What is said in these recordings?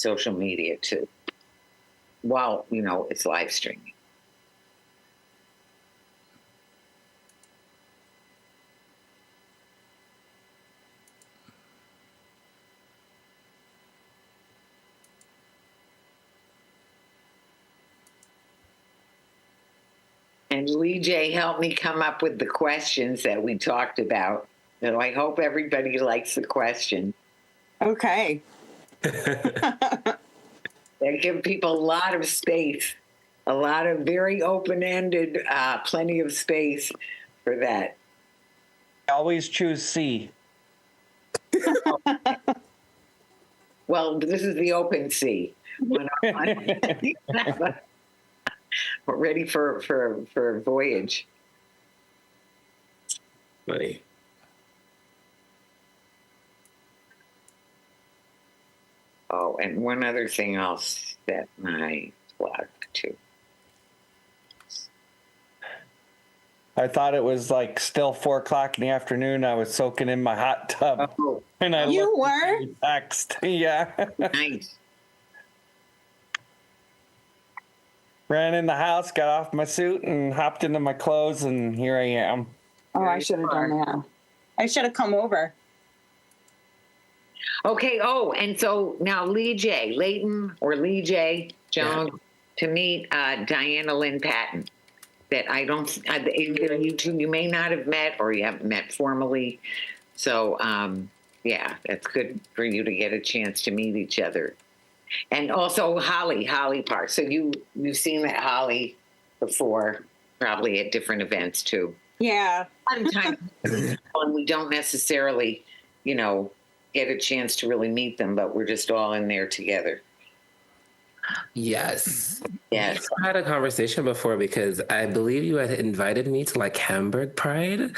social media too. While, it's live streaming. And Leejay helped me come up with the questions that we talked about. So I hope everybody likes the question. Okay. They give people a lot of space, a lot of very open-ended, plenty of space for that. Always choose C. Well, this is the open sea. We're ready for a voyage. Funny. Oh, and one other thing I'll set my plug to. I thought it was like still 4:00 in the afternoon. I was soaking in my hot tub. Oh, And I You looked at were? the text. Yeah. nice. Ran in the house, got off my suit, and hopped into my clothes, and here I am. Oh, I Very should have done smart. that. I should have come over. Okay. Oh, and so now Leejay, Leighton or Leejay Jones to meet Diana Lynn Patton. That I don't, either you two, you may not have met or you haven't met formally. So, yeah, that's good for you to get a chance to meet each other. And also Holly Park. So you've seen that Holly before, probably at different events too. Yeah. Sometimes and we don't necessarily, get a chance to really meet them, but we're just all in there together. Yes. Yes. I had a conversation before because I believe you had invited me to like Hamburg Pride.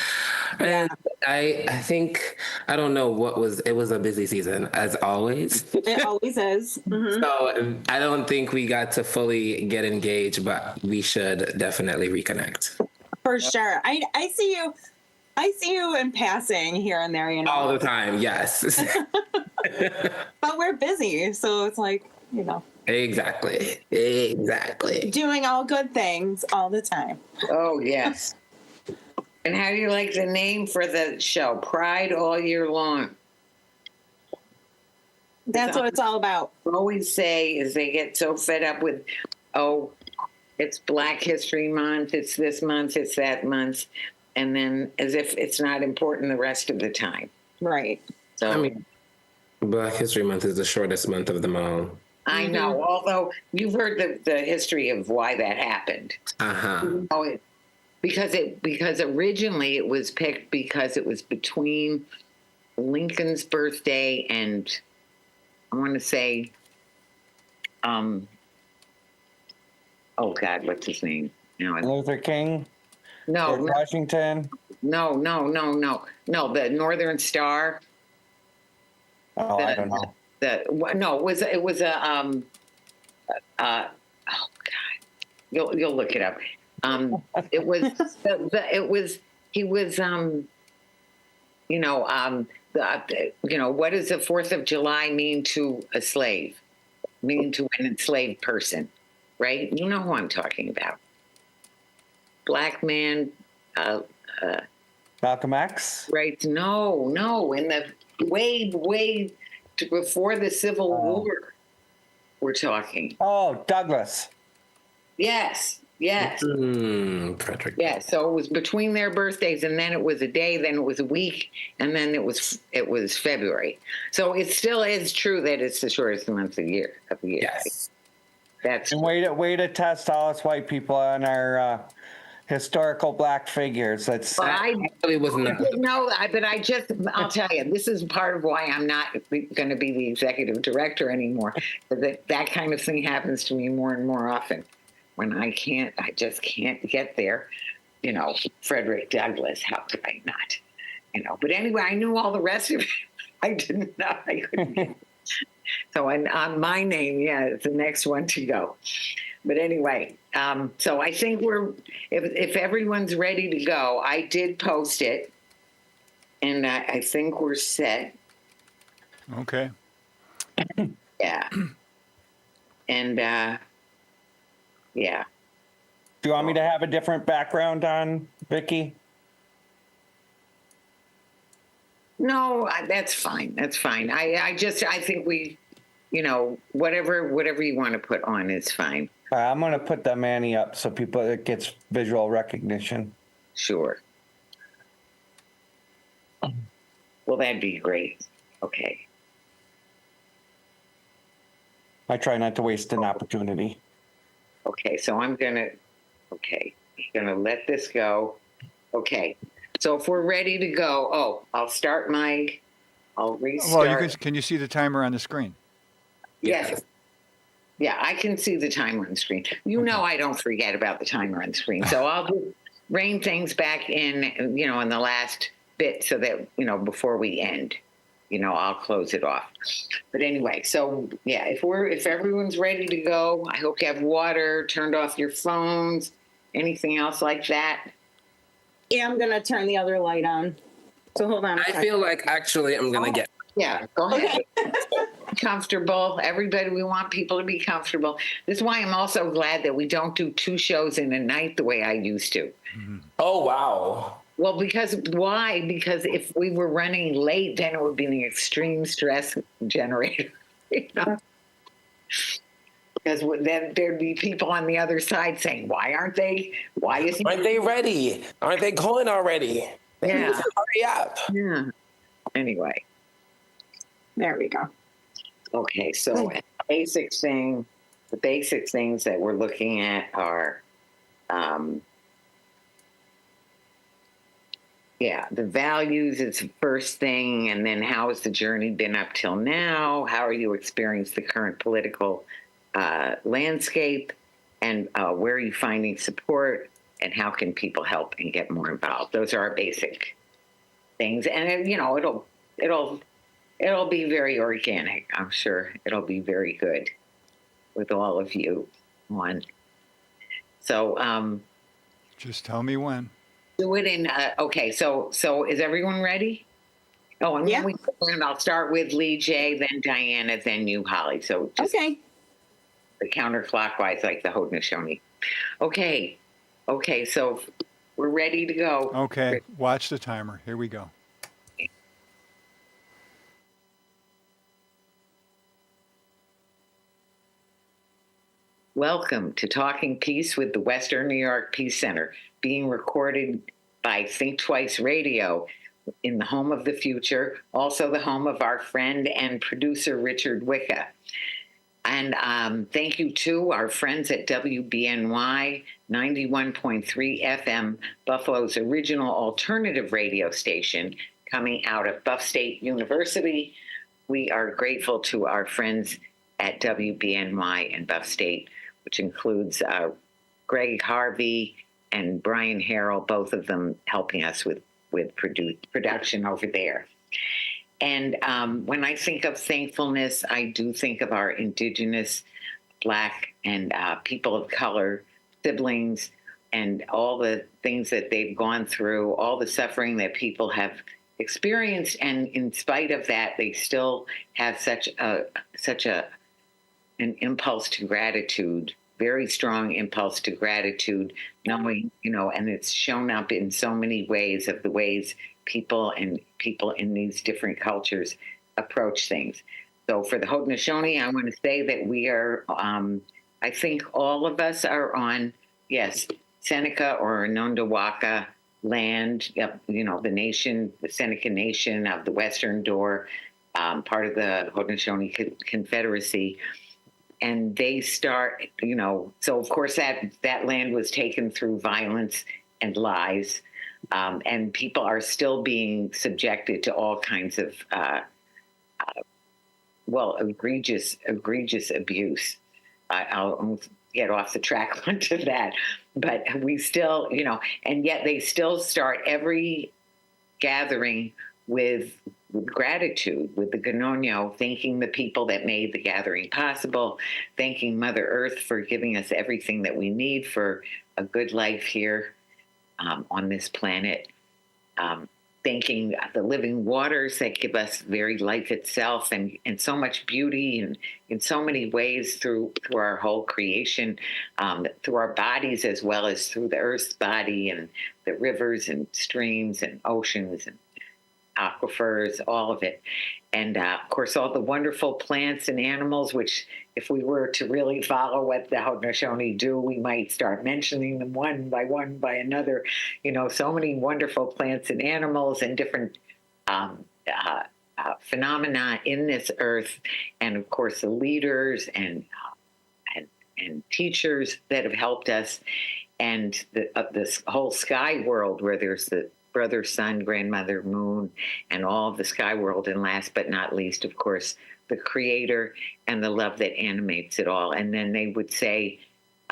And I think, I don't know it was a busy season as always. It always is. Mhm. So I don't think we got to fully get engaged, but we should definitely reconnect. For sure. I see you in passing here and there, All the time, yes. But we're busy, so it's like, Exactly. doing all good things all the time. Oh, yes. And how do you like the name for the show? Pride All Year Long. That's what it's all about. Always say is they get so fed up with, it's Black History Month, it's this month, it's that month, and then as if it's not important the rest of the time. Right. So I mean, Black History Month is the shortest month of them all. I know, although you've heard the history of why that happened. Uh-huh. Because originally it was picked because it was between Lincoln's birthday and I want to say, oh God, what's his name? No, Luther King, no, George Washington. no. The Northern Star. Oh, I don't know. It was a oh God, you'll look it up. It was he was what does the 4th of July mean to a slave? Mean to an enslaved person, right? You know who I'm talking about. Black man, Malcolm X? right? No, in the way before the Civil War, we're talking. Oh, Douglas. Yes. Frederick. Yeah, so it was between their birthdays, and then it was a day, then it was a week, and then it was February. So it still is true that it's the shortest month of the year. Yes. That's And way to test all us white people on our historical Black figures. That's I Really wasn't that. no, but I'll tell you, this is part of why I'm not going to be the executive director anymore. That kind of thing happens to me more and more often. When I just can't get there, Frederick Douglass, how could I not? But anyway, I knew all the rest of it. I didn't know I couldn't. So on my name, it's the next one to go. But anyway, so I think if everyone's ready to go, I did post it, and I think we're set. Okay. Yeah. And yeah. Do you want me to have a different background on, Vicky? No, that's fine. That's fine. I think we, whatever you want to put on is fine. I'm going to put the Manny up so it gets visual recognition. Sure. Well, that'd be great. Okay. I try not to waste an opportunity. Okay, so I'm gonna let this go. Okay, so if we're ready to go, I'll restart. Well, can you see the timer on the screen? Yes. Yeah, I can see the timer on the screen. I don't forget about the timer on the screen. So I'll just rein things back in, in the last bit so that, before we end, I'll close it off. But anyway, so yeah, if everyone's ready to go, I hope you have water, turned off your phones, anything else like that. Yeah, I'm gonna turn the other light on. So hold on. I feel like actually I'm gonna get. Yeah, go ahead. Comfortable. Everybody, we want people to be comfortable. This is why I'm also glad that we don't do 2 shows in a night the way I used to. Oh, wow. Well, why? Because if we were running late, then it would be an extreme stress generator. Because then there'd be people on the other side saying, aren't they ready? Aren't they going already? Yeah. Hurry up. Yeah. Anyway. There we go. Okay, so the basic things that we're looking at are, the values is the first thing, and then how has the journey been up till now? How are you experiencing the current political landscape, and where are you finding support, and how can people help and get more involved? Those are our basic things, and it'll be very organic. I'm sure it'll be very good with all of you on. So just tell me when. Do it in. Okay, so is everyone ready? Oh, and Yeah. I'll start with Leejay, then Diana, then you, Holly. So just Okay. the counterclockwise, like the Haudenosaunee. Okay, so we're ready to go. Okay, watch the timer. Here we go. Welcome to Talking Peace with the Western New York Peace Center, being recorded by Think Twice Radio in the home of the future, also the home of our friend and producer, Richard Wicca. And thank you to our friends at WBNY 91.3 FM, Buffalo's original alternative radio station, coming out of Buff State University. We are grateful to our friends at WBNY and Buff State, which includes Greg Harvey and Brian Harrell, both of them helping us with production over there. And when I think of thankfulness, I do think of our Indigenous, Black, and people of color siblings, and all the things that they've gone through, all the suffering that people have experienced, and in spite of that, they still have such an impulse to gratitude, very strong impulse to gratitude, knowing, and it's shown up in so many ways of the ways people in these different cultures approach things. So for the Haudenosaunee, I want to say that we are, I think all of us are on, yes, Seneca or Nondawaka land, the nation, the Seneca Nation of the Western Door, part of the Haudenosaunee Confederacy. And they start, so of course that land was taken through violence and lies. And people are still being subjected to all kinds of, egregious abuse. I'll get off the track onto that. But we still, and yet they still start every gathering with gratitude, with the Ganonyo, thanking the people that made the gathering possible, thanking Mother Earth for giving us everything that we need for a good life here on this planet. thanking the living waters that give us very life itself and so much beauty and in so many ways through our whole creation, through our bodies as well as through the earth's body and the rivers and streams and oceans and aquifers, all of it. And of course, all the wonderful plants and animals, which if we were to really follow what the Haudenosaunee do, we might start mentioning them one by another. So many wonderful plants and animals and different phenomena in this earth. And of course, the leaders and teachers that have helped us, and this whole sky world where there's the brother, sun, grandmother, moon, and all of the sky world. And last but not least, of course, the creator and the love that animates it all. And then they would say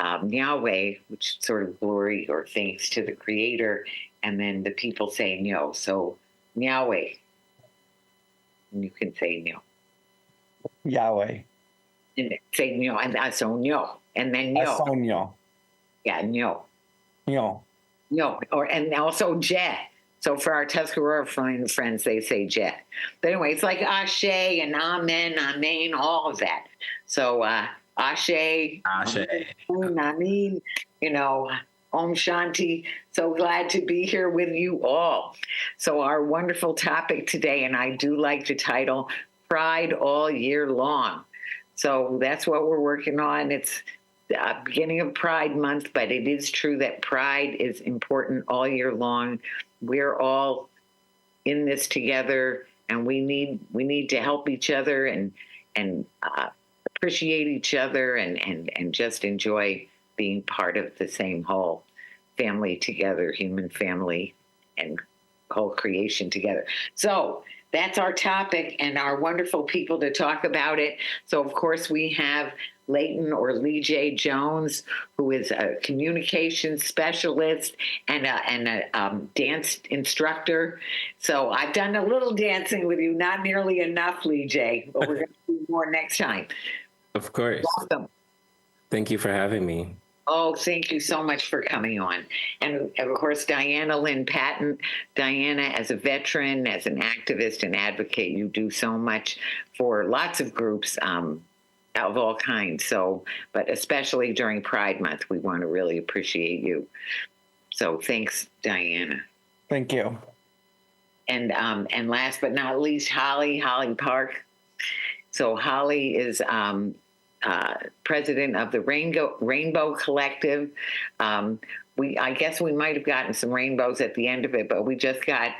Yahweh, which sort of glory or thanks to the creator. And then the people say Nyo. So Yahweh. And you can say Nyo. Yahweh. And say Nyo. And so Nyo. And then Nyo. Asonyo. Yeah, Nyo. Nyo. No, and also Jet. So for our Tuscarora friends, they say Jet. But anyway, it's like Ashe and Amen, Amen, all of that. So Ashe, Amen, Om Shanti. So glad to be here with you all. So our wonderful topic today, and I do like the title, Pride All Year Long. So that's what we're working on. It's beginning of Pride Month, but it is true that Pride is important all year long. We're all in this together, and we need to help each other and appreciate each other and just enjoy being part of the same whole family together, human family and whole creation together. So that's our topic and our wonderful people to talk about it. So of course we have Leighton or Leejay Jones, who is a communications specialist and a dance instructor. So I've done a little dancing with you, not nearly enough, Leejay, but we're going to do more next time. Of course. Welcome. Thank you for having me. Oh, thank you so much for coming on. And of course, Lynn Patton. Diana, as a veteran, as an activist and advocate, you do so much for lots of groups of all kinds. So, but especially during Pride Month, we want to really appreciate you. So thanks, Diana. Thank you. And last but not least, Holly Park. So Holly is president of the Rainbow Collective. I guess we might have gotten some rainbows at the end of it, but we just got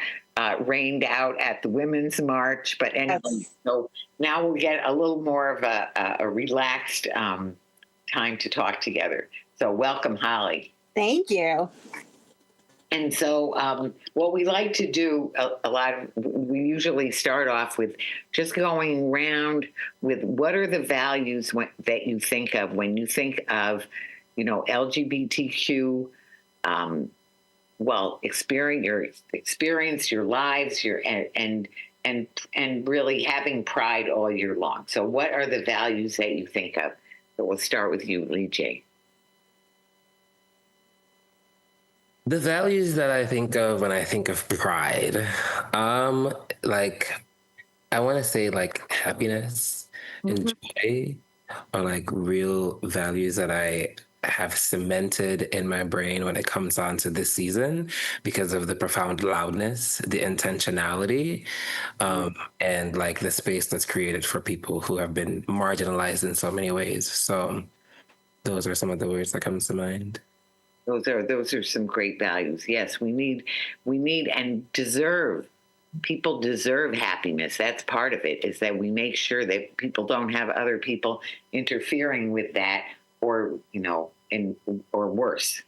rained out at the Women's March. But anyway, so now we'll get a little more of a relaxed time to talk together. So welcome, Holly. Thank you. And so what we like to do we usually start off with just going around with what are the values that you think of when you think of, LGBTQ, experience your lives, and really having pride all year long. So what are the values that you think of? So we'll start with you, Leejay. The values that I think of when I think of pride, I want to say happiness and joy are real values that I have cemented in my brain when it comes on to this season because of the profound loudness, the intentionality, and the space that's created for people who have been marginalized in so many ways. So those are some of the words that come to mind. Those are some great values. Yes, we need and deserve. People deserve happiness. That's part of it, is that we make sure that people don't have other people interfering with that or worse.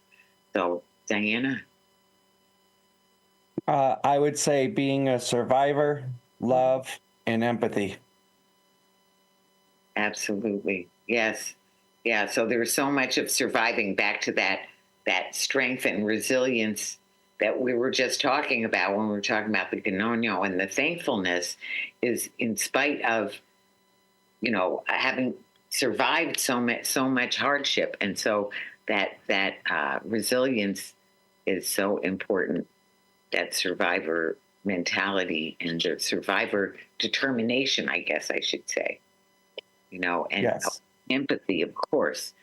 So, Diana? I would say being a survivor, love, and empathy. Absolutely. Yes. Yeah. So there's so much of surviving, back to that strength and resilience that we were just talking about when we were talking about the Ganoño, and the thankfulness is in spite of, having survived so much hardship. And so that resilience is so important, that survivor mentality and the survivor determination, I guess I should say, you know, and Yes. empathy, of course.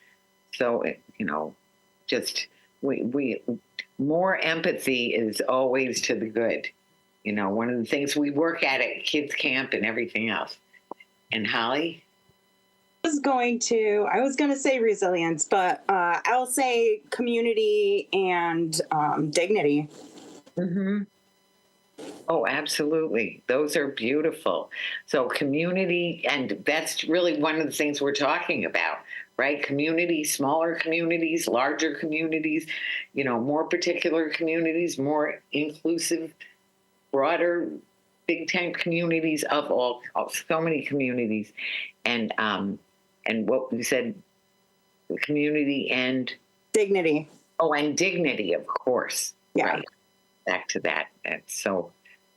So, you know, just we more empathy is always to the good. You know, one of the things we work at kids camp and everything else. And Holly? I was going to say resilience, but I'll say community and dignity. Mm-hmm. Oh, absolutely. Those are beautiful. So community, and that's really one of the things we're talking about, right? Community, smaller communities, larger communities, you know, more particular communities, more inclusive, broader, big tent communities of so many communities. And what we said, the community and Dignity. oh, and dignity, of course. Yeah. Right. Back to that. That's so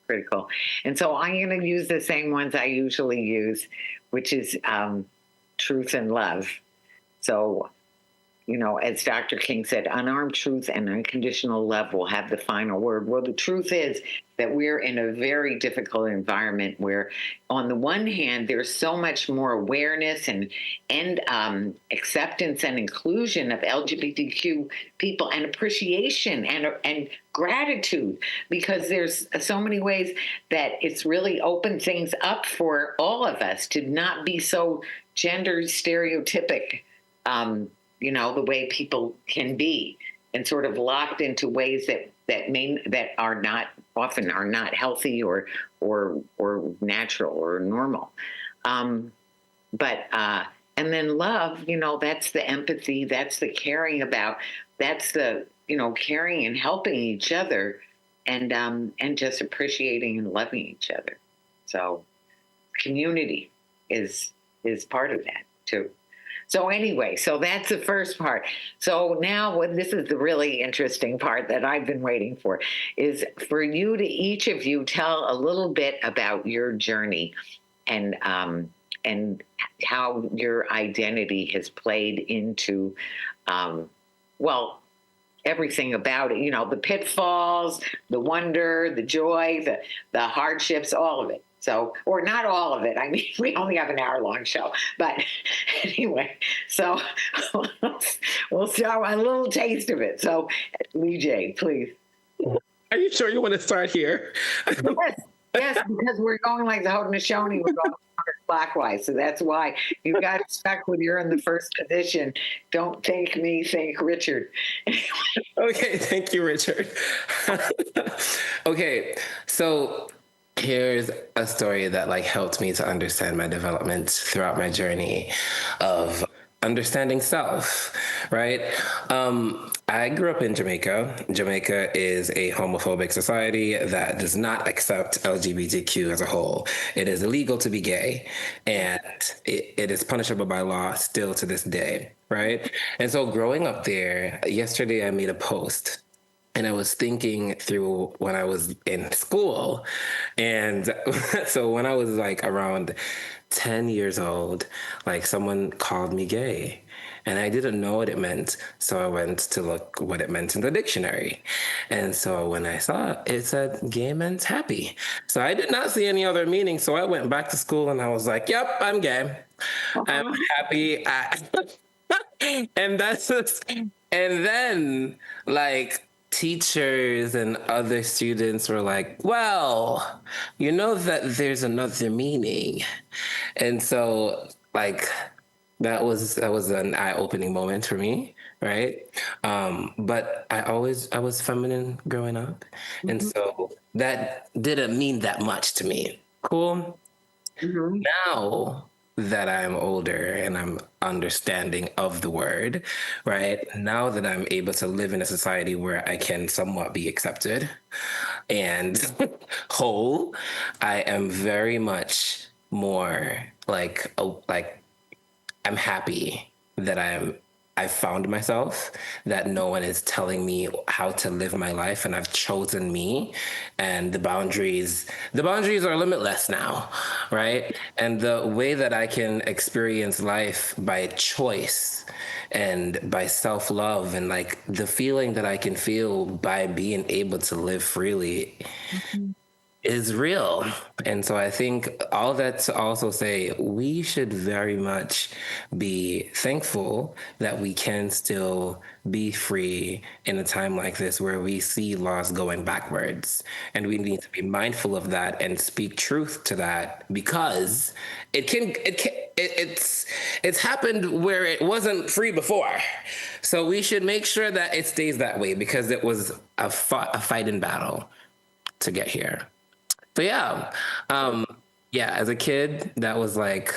critical. And so I'm going to use the same ones I usually use, which is truth and love. So, you know, as Dr. King said, unarmed truth and unconditional love will have the final word. Well, the truth is that we're in a very difficult environment where, on the one hand, there's so much more awareness and acceptance and inclusion of LGBTQ people, and appreciation and gratitude, because there's so many ways that it's really opened things up for all of us to not be so gender stereotypic. You know, the way people can be, and sort of locked into ways that are not healthy or natural or normal. But and then love, you know, that's the empathy, that's the caring about, that's the, you know, caring and helping each other, and just appreciating and loving each other. So community is part of that too. So anyway, so that's the first part. So now this is the really interesting part that I've been waiting for, is for you to, each of you, tell a little bit about your journey and how your identity has played into, well, everything about it, you know, the pitfalls, the wonder, the joy, the hardships, all of it. So, or not all of it. I mean, we only have an hour-long show. But anyway, so we'll start a little taste of it. So, Leejay, please. Are you sure you want to start here? Yes, because we're going like the Haudenosaunee, we're going clockwise. So that's why you got stuck when you're in the first position. Don't think me, think Richard. Okay, thank you, Richard. Okay, so here's a story that helped me to understand my development throughout my journey of understanding self, right? I grew up in Jamaica. Jamaica is a homophobic society that does not accept LGBTQ as a whole. It is illegal to be gay, and it is punishable by law still to this day, right? And so growing up there, yesterday I made a post. And I was thinking through when I was in school. And so when I was around 10 years old, someone called me gay. And I didn't know what it meant. So I went to look what it meant in the dictionary. And so when I saw it, it said gay meant happy. So I did not see any other meaning. So I went back to school and I was like, yep, I'm gay. I'm happy. And that's just, and then teachers and other students were like, well, you know that there's another meaning. And so that was an eye-opening moment for me, right? But I was feminine growing up. Mm-hmm. And so that didn't mean that much to me. Cool. Mm-hmm. Now that I'm older and I'm understanding of the word, right? Now that I'm able to live in a society where I can somewhat be accepted and whole, I am very much more I'm happy that I've found myself, that no one is telling me how to live my life, and I've chosen me, and the boundaries are limitless now, right? And the way that I can experience life by choice and by self-love, and the feeling that I can feel by being able to live freely, mm-hmm. is real. And so I think all that to also say we should very much be thankful that we can still be free in a time like this where we see laws going backwards. And we need to be mindful of that and speak truth to that, because it's happened where it wasn't free before. So we should make sure that it stays that way, because it was a fight and battle to get here. So yeah, as a kid, that was like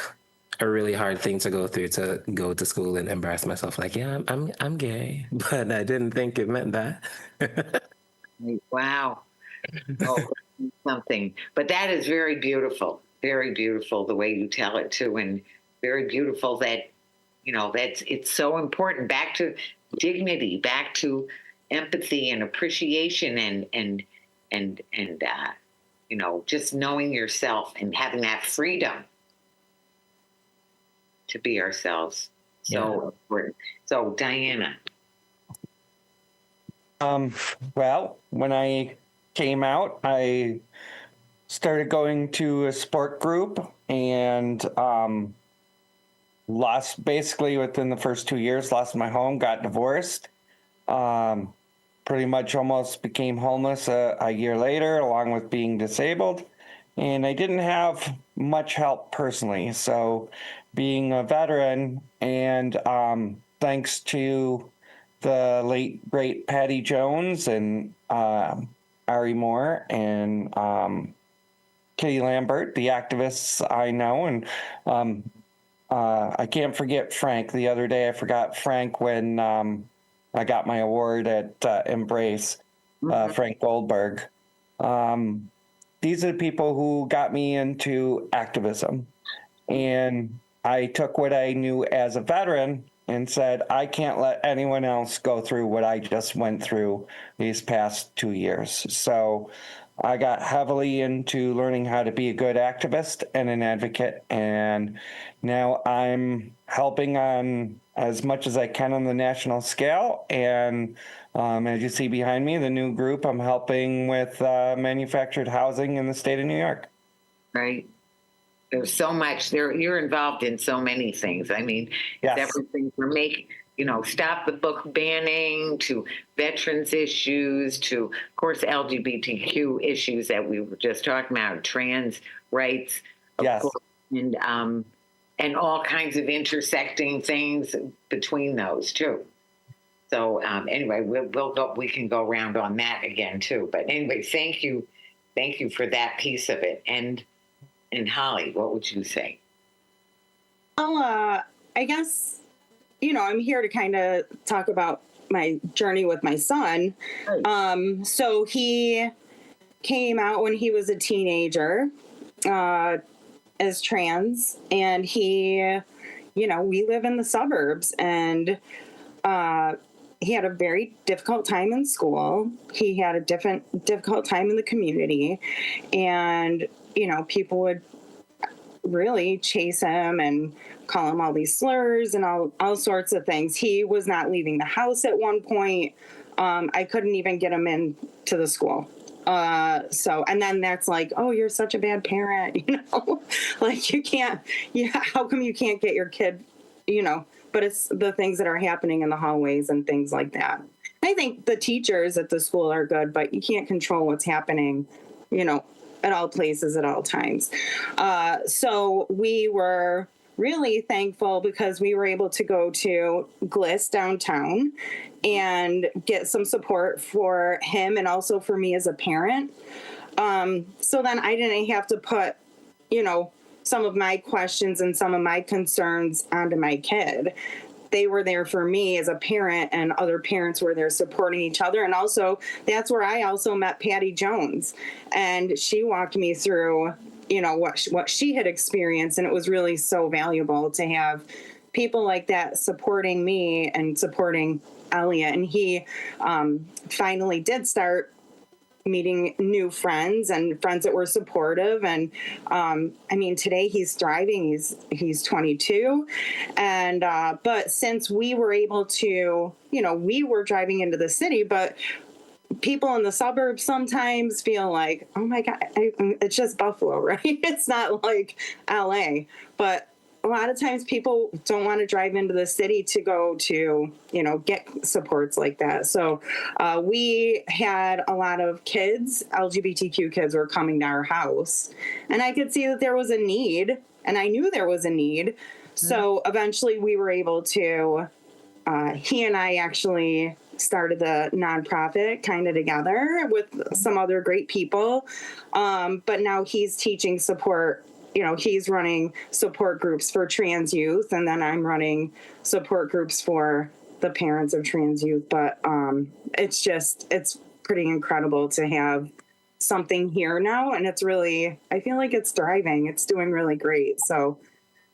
a really hard thing to go through, to go to school and embarrass myself. Like, yeah, I'm gay, but I didn't think it meant that. Wow. Oh, something. But that is very beautiful the way you tell it too, and very beautiful that, it's so important. Back to dignity, back to empathy and appreciation, and just knowing yourself and having that freedom to be ourselves. So important. So Diana. Well, when I came out, I started going to a sport group, and lost, basically within the first 2 years, lost my home, got divorced. Pretty much almost became homeless a year later, along with being disabled. And I didn't have much help personally. So being a veteran, and thanks to the late, great Patty Jones and Ari Moore and Kitty Lambert, the activists I know, and I can't forget Frank. The other day I forgot Frank when I got my award at Embrace, Frank Goldberg. These are the people who got me into activism. And I took what I knew as a veteran and said, I can't let anyone else go through what I just went through these past 2 years. So I got heavily into learning how to be a good activist and an advocate. And now I'm helping on as much as I can on the national scale. And as you see behind me, the new group, I'm helping with manufactured housing in the state of New York. Right. There's so much there. You're involved in so many things. I mean, Yes. it's everything from stop the book banning, to veterans issues, to, of course, LGBTQ issues that we were just talking about, trans rights, of Yes. course, and all kinds of intersecting things between those too. So anyway, we can go around on that again too. But anyway, thank you for that piece of it. And Holly, what would you say? I guess, I'm here to kind of talk about my journey with my son. Right. So he came out when he was a teenager, as trans, and he, we live in the suburbs, and he had a very difficult time in school. He had a difficult time in the community, and, people would really chase him and call him all these slurs and all sorts of things. He was not leaving the house at one point. I couldn't even get him into the school. And then that's like, oh, you're such a bad parent, like you can't, how come you can't get your kid, but it's the things that are happening in the hallways and things like that. I think the teachers at the school are good, but you can't control what's happening, at all places at all times. So we were really thankful because we were able to go to Gliss downtown and get some support for him and also for me as a parent. So then I didn't have to put, some of my questions and some of my concerns onto my kid. They were there for me as a parent, and other parents were there supporting each other. And also, that's where I also met Patty Jones, and she walked me through, what she had experienced. And it was really so valuable to have people like that supporting me and supporting Elliot. And he finally did start meeting new friends and friends that were supportive. And today he's thriving. He's 22. And but since we were able to, we were driving into the city, but people in the suburbs sometimes feel like, oh my God, it's just Buffalo, right? It's not like LA. But a lot of times people don't want to drive into the city to go to, get supports like that. So we had a lot of kids, LGBTQ kids were coming to our house. And I could see that there was a need, and I knew there was a need. So eventually we were able to, he and I actually started the nonprofit kind of together with some other great people. But now he's teaching support, he's running support groups for trans youth. And then I'm running support groups for the parents of trans youth. But it's pretty incredible to have something here now. And it's really, I feel like it's thriving. It's doing really great. So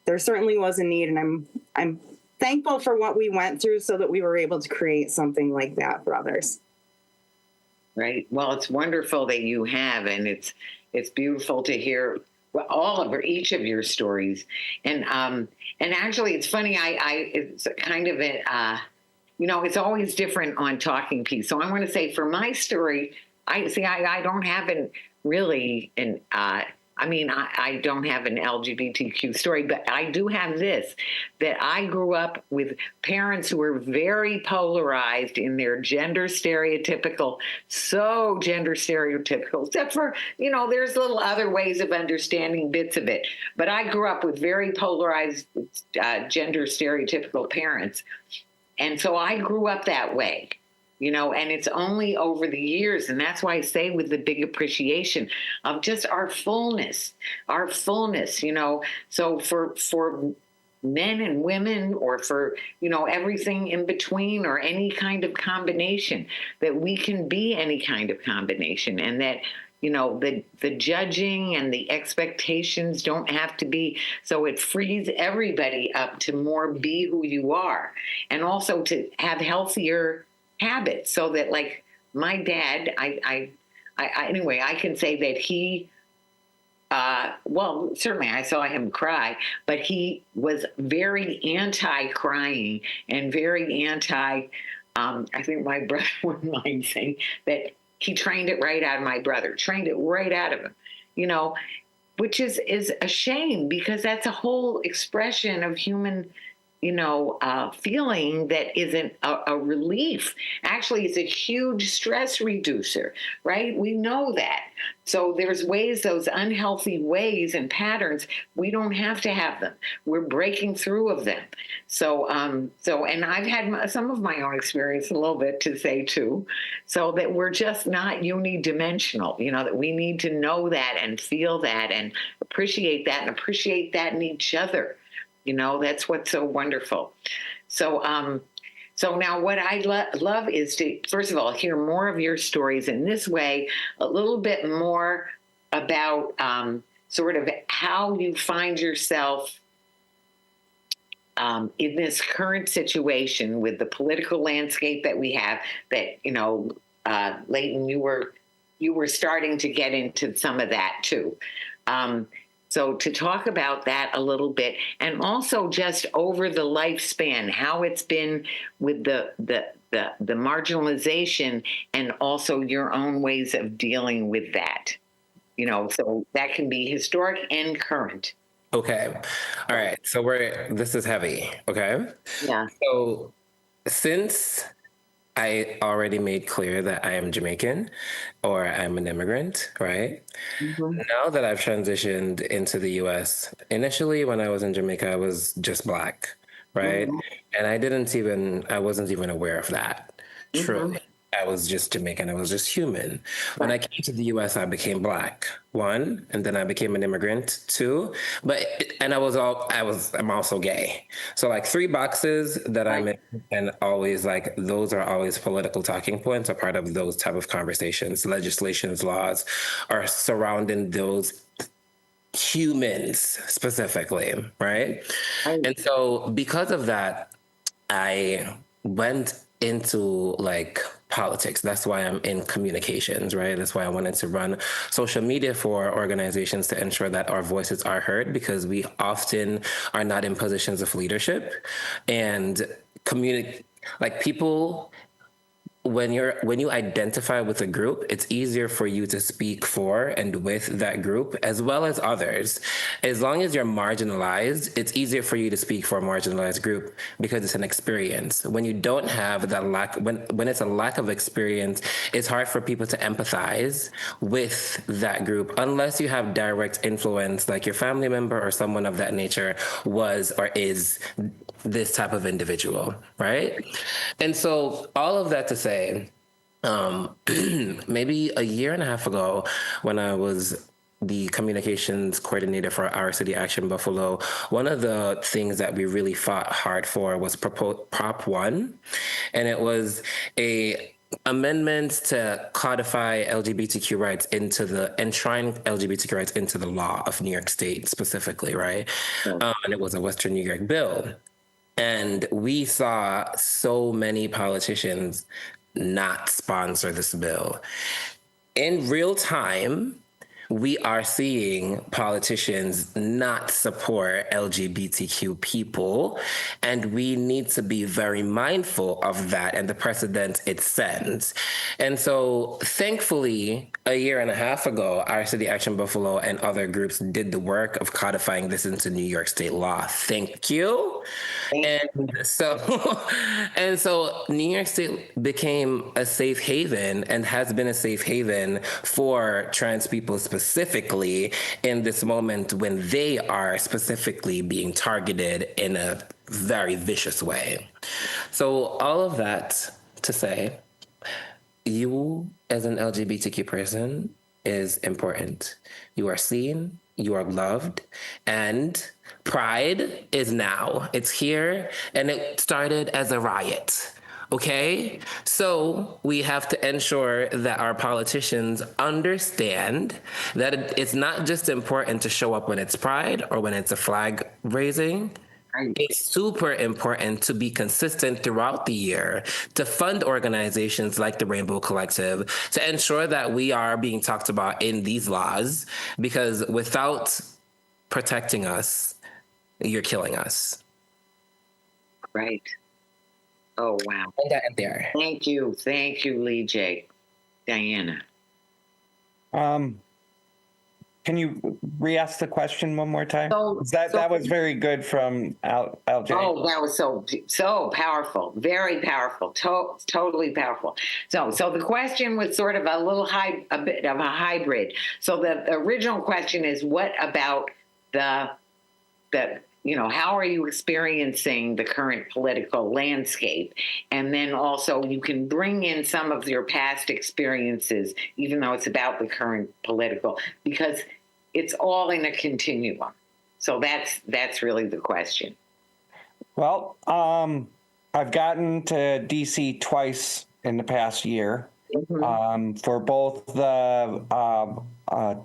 there certainly was a need, and I'm thankful for what we went through so that we were able to create something like that for others. Right. Well, it's wonderful that you have, and it's beautiful to hear each of your stories. And actually, it's funny. It's kind of it's always different on Talking Piece. So I want to say for my story, I don't have I don't have an LGBTQ story, but I do have this, that I grew up with parents who were very polarized in their gender stereotypical, except for, there's little other ways of understanding bits of it. But I grew up with very polarized gender stereotypical parents. And so I grew up that way. And it's only over the years. And that's why I say with the big appreciation of just our fullness, so for men and women, or for, everything in between, or any kind of combination, that we can be any kind of combination, and that, the judging and the expectations don't have to be, so it frees everybody up to more be who you are, and also to have healthier habits, so that, like, my dad, I anyway, I can say that he, certainly I saw him cry, but he was very anti-crying and very anti, I think my brother wouldn't mind saying that he trained it right out of my brother, trained it right out of him, which is a shame, because that's a whole expression of human feeling that isn't a relief. Actually, it's a huge stress reducer, right? We know that. So there's ways, those unhealthy ways and patterns, we don't have to have them. We're breaking through of them. So, and I've had some of my own experience a little bit to say too, so that we're just not unidimensional, that we need to know that and feel that and appreciate that in each other. That's what's so wonderful. So now what I love is to, first of all, hear more of your stories in this way, a little bit more about sort of how you find yourself in this current situation with the political landscape that we have, that, Leighton, you were starting to get into some of that too. So to talk about that a little bit, and also just over the lifespan, how it's been with the marginalization, and also your own ways of dealing with that, so that can be historic and current. Okay. All right. So this is heavy. Okay. Yeah. So since I already made clear that I am Jamaican, or I'm an immigrant, right? Mm-hmm. Now that I've transitioned into the US, initially when I was in Jamaica, I was just Black, right? Mm-hmm. And I wasn't even aware of that. Mm-hmm. Truly. I was just Jamaican. I was just human. Right. When I came to the US, I became Black, one, and then I became an immigrant, two. I'm also gay. So like 3 boxes that I'm in, and always like, those are always political talking points, a part of those type of conversations. Legislations, laws are surrounding those humans specifically, right? And so because of that, I went into like politics. That's why I'm in communications, right? That's why I wanted to run social media for organizations to ensure that our voices are heard, because we often are not in positions of leadership, and people when you identify with a group, it's easier for you to speak for and with that group as well as others. As long as you're marginalized, it's easier for you to speak for a marginalized group because it's an experience. When you don't have that lack, when it's a lack of experience, it's hard for people to empathize with that group unless you have direct influence, like your family member or someone of that nature was or is this type of individual, right? And so all of that to say, maybe a year and a half ago, when I was the communications coordinator for our City Action Buffalo, one of the things that we really fought hard for was Prop 1, and it was a amendments to codify LGBTQ rights enshrine LGBTQ rights into the law of New York State specifically, right? And it was a Western New York bill. And we saw so many politicians not sponsor this bill. In real time, we are seeing politicians not support LGBTQ people, and we need to be very mindful of that and the precedent it sends. And so, thankfully, a year and a half ago, our City Action Buffalo and other groups did the work of codifying this into New York State law. Thank you. And so New York State became a safe haven and has been a safe haven for trans people specifically in this moment when they are specifically being targeted in a very vicious way. So all of that to say, you as an LGBTQ person is important. You are seen, you are loved, and Pride is now. It's here, and it started as a riot. Okay? So we have to ensure that our politicians understand that it's not just important to show up when it's Pride or when it's a flag raising. It's super important to be consistent throughout the year, to fund organizations like the Rainbow Collective, to ensure that we are being talked about in these laws, because without protecting us, you're killing us. Right. Oh, wow. And that and there. Thank you, Leejay. Diana. Can you re-ask the question one more time? That was very good from LJ. Oh, that was so powerful, very powerful, totally powerful. So the question was sort of a bit of a hybrid. So the original question is, what about the how are you experiencing the current political landscape? And then also you can bring in some of your past experiences, even though it's about the current political, because it's all in a continuum. So that's really the question. Well, I've gotten to DC twice in the past year, for both the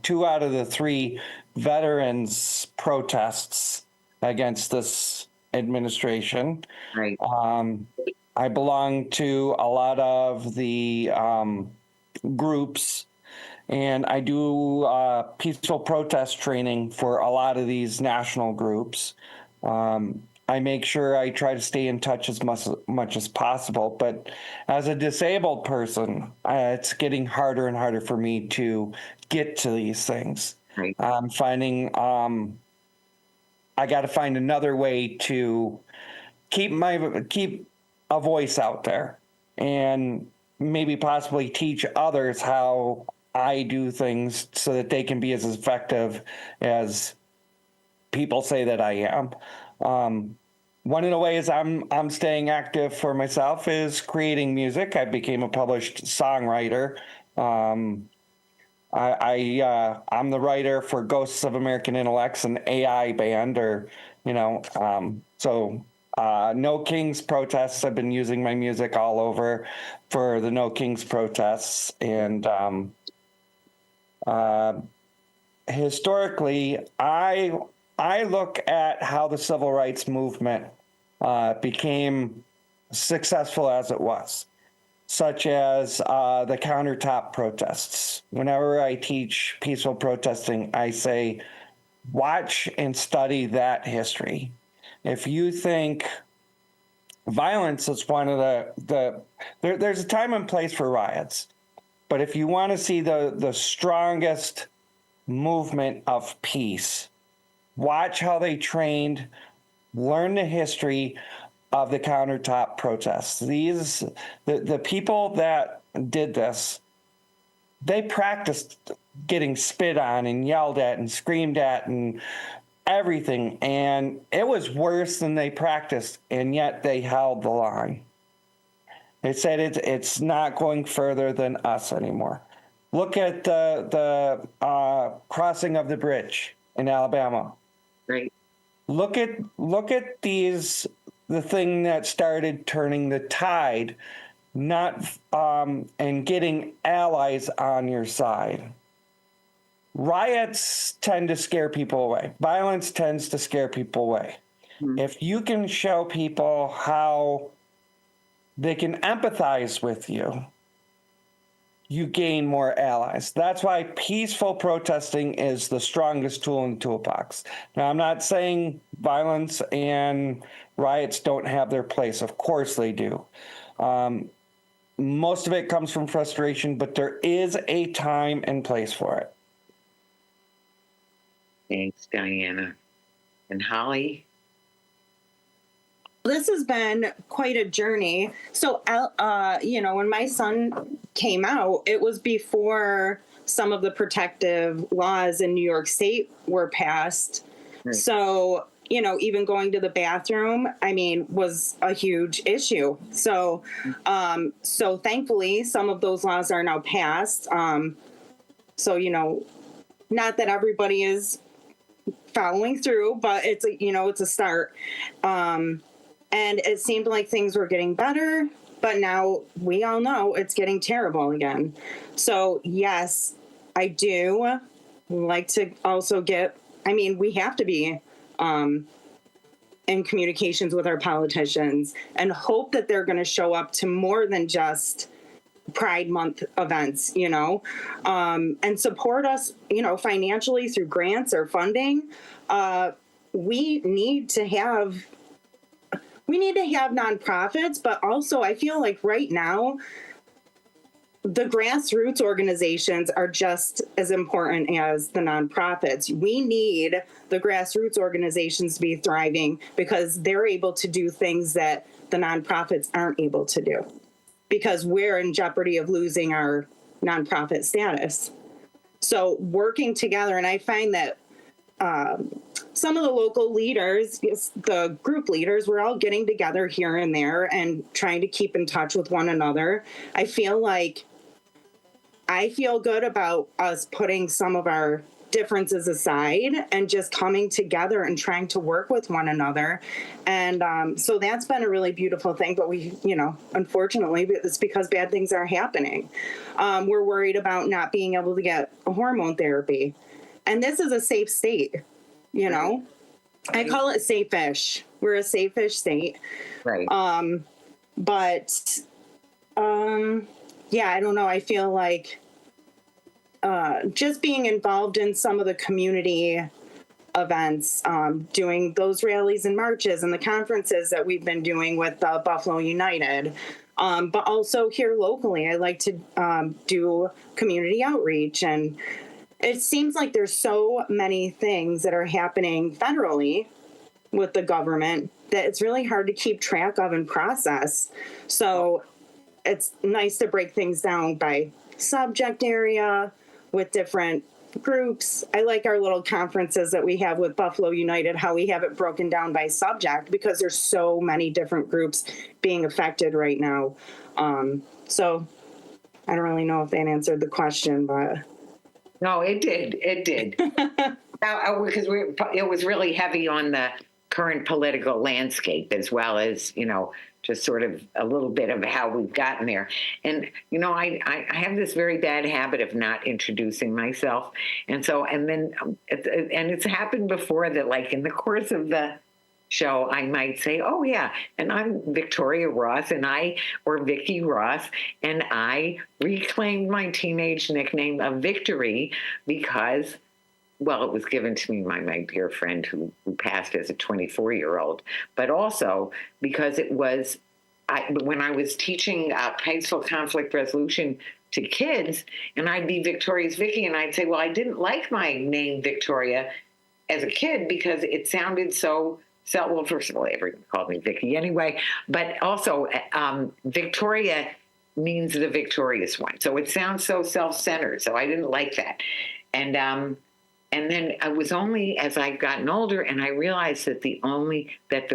2 out of the 3 veterans protests against this administration. Right. I belong to a lot of the groups, and I do peaceful protest training for a lot of these national groups. I make sure I try to stay in touch as much as possible, but as a disabled person, it's getting harder and harder for me to get to these things. Right. I'm finding I got to find another way to keep a voice out there, and maybe possibly teach others how I do things so that they can be as effective as people say that I am. One of the ways I'm staying active for myself is creating music. I became a published songwriter. I'm the writer for Ghosts of American Intellects, an AI band, No Kings protests. I've been using my music all over for the No Kings protests. And historically, I look at how the civil rights movement became successful as it was, such as the countertop protests. Whenever I teach peaceful protesting, I say, watch and study that history. If you think violence is one of there's a time and place for riots. But if you want to see the strongest movement of peace, watch how they trained, learn the history of the countertop protests. The people that did this, they practiced getting spit on and yelled at and screamed at and everything. And it was worse than they practiced, and yet they held the line. They said it's not going further than us anymore. Look at the crossing of the bridge in Alabama. Right. Look at the thing that started turning the tide, not and getting allies on your side. Riots tend to scare people away. Violence tends to scare people away. If you can show people how they can empathize with you, you gain more allies. That's why peaceful protesting is the strongest tool in the toolbox. Now, I'm not saying violence and riots don't have their place. Of course they do. Most of it comes from frustration, but there is a time and place for it. Thanks, Diana. And Holly? This has been quite a journey. So, when my son came out, it was before some of the protective laws in New York State were passed. Right. So, even going to the bathroom, was a huge issue. So, thankfully, some of those laws are now passed. Not that everybody is following through, but it's a start. And it seemed like things were getting better, but now we all know it's getting terrible again. So yes, I do like to also we have to be in communications with our politicians and hope that they're going to show up to more than just Pride Month events, and support us, financially through grants or funding. We need to have nonprofits, but also I feel like right now the grassroots organizations are just as important as the nonprofits. We need the grassroots organizations to be thriving because they're able to do things that the nonprofits aren't able to do, because we're in jeopardy of losing our nonprofit status. So working together, and I find that some of the local leaders, the group leaders, we're all getting together here and there and trying to keep in touch with one another. I feel good about us putting some of our differences aside and just coming together and trying to work with one another. And so that's been a really beautiful thing. But we, unfortunately, it's because bad things are happening. We're worried about not being able to get hormone therapy. And this is a safe state, Right. I call it safe-ish. We're a safe-ish state. Right. I don't know. I feel like just being involved in some of the community events, doing those rallies and marches and the conferences that we've been doing with Buffalo United. But also here locally, I like to do community outreach. And it seems like there's so many things that are happening federally with the government that it's really hard to keep track of and process. So it's nice to break things down by subject area with different groups. I like our little conferences that we have with Buffalo United, how we have it broken down by subject, because there's so many different groups being affected right now. So I don't really know if that answered the question, but... No, it did. It did. Because it was really heavy on the current political landscape, as well as, just sort of a little bit of how we've gotten there. And, I have this very bad habit of not introducing myself. And it's happened before that, like, in the course of the show, I might say, oh, yeah, and I'm Victoria Ross, or Vicki Ross, and I reclaimed my teenage nickname of Victory because well, it was given to me by my dear friend who passed as a 24-year-old, but also because it was, when I was teaching high school conflict resolution to kids, and I'd be Victoria's Vicky, and I'd say, well, I didn't like my name Victoria as a kid because it sounded so, well, first of all, everyone called me Vicky anyway, but also Victoria means the victorious one. So it sounds so self-centered. So I didn't like that. And then I was only as I've gotten older, and I realized that the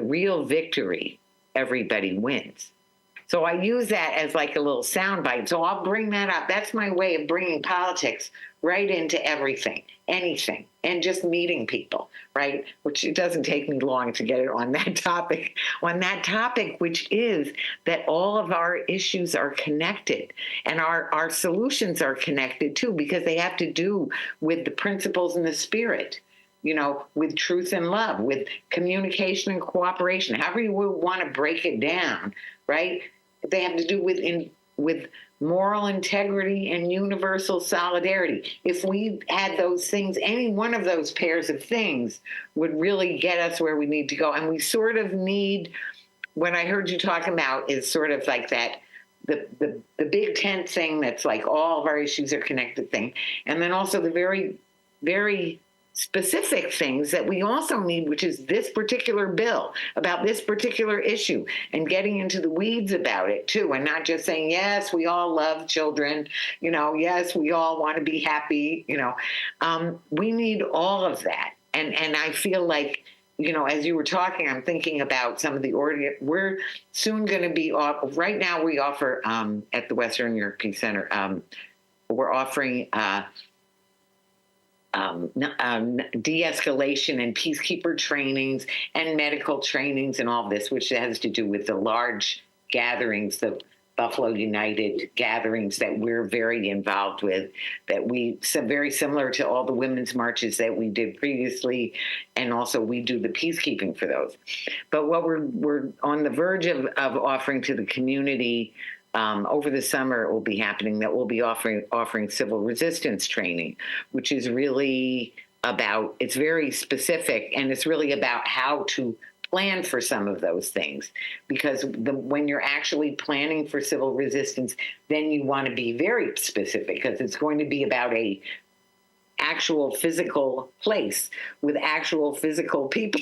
real victory, everybody wins. So I use that as like a little soundbite. So I'll bring that up. That's my way of bringing politics right into everything, anything, and just meeting people, right? Which it doesn't take me long to get it on that topic, which is that all of our issues are connected, and our solutions are connected too, because they have to do with the principles and the spirit, with truth and love, with communication and cooperation, however you want to break it down, right? They have to do with moral integrity and universal solidarity. If we had those things, any one of those pairs of things would really get us where we need to go. And we sort of need, what I heard you talking about is sort of like that, the big tent thing that's like all of our issues are connected thing. And then also the very, very specific things that we also need, which is this particular bill about this particular issue, and getting into the weeds about it too, and not just saying, yes, we all love children, yes, we all want to be happy, we need all of that. And I feel like, as you were talking, I'm thinking about some of the we're soon going to be off. Right now we offer at the Western Europe Peace Center, we're offering de-escalation and peacekeeper trainings and medical trainings and all this, which has to do with the large gatherings, the Buffalo United gatherings that we're very involved with, very similar to all the women's marches that we did previously, and also we do the peacekeeping for those. But what we're on the verge of offering to the community over the summer, it will be happening, that we'll be offering civil resistance training, which is really about, it's very specific, and it's really about how to plan for some of those things. Because when you're actually planning for civil resistance, then you want to be very specific, because it's going to be about a actual physical place with actual physical people.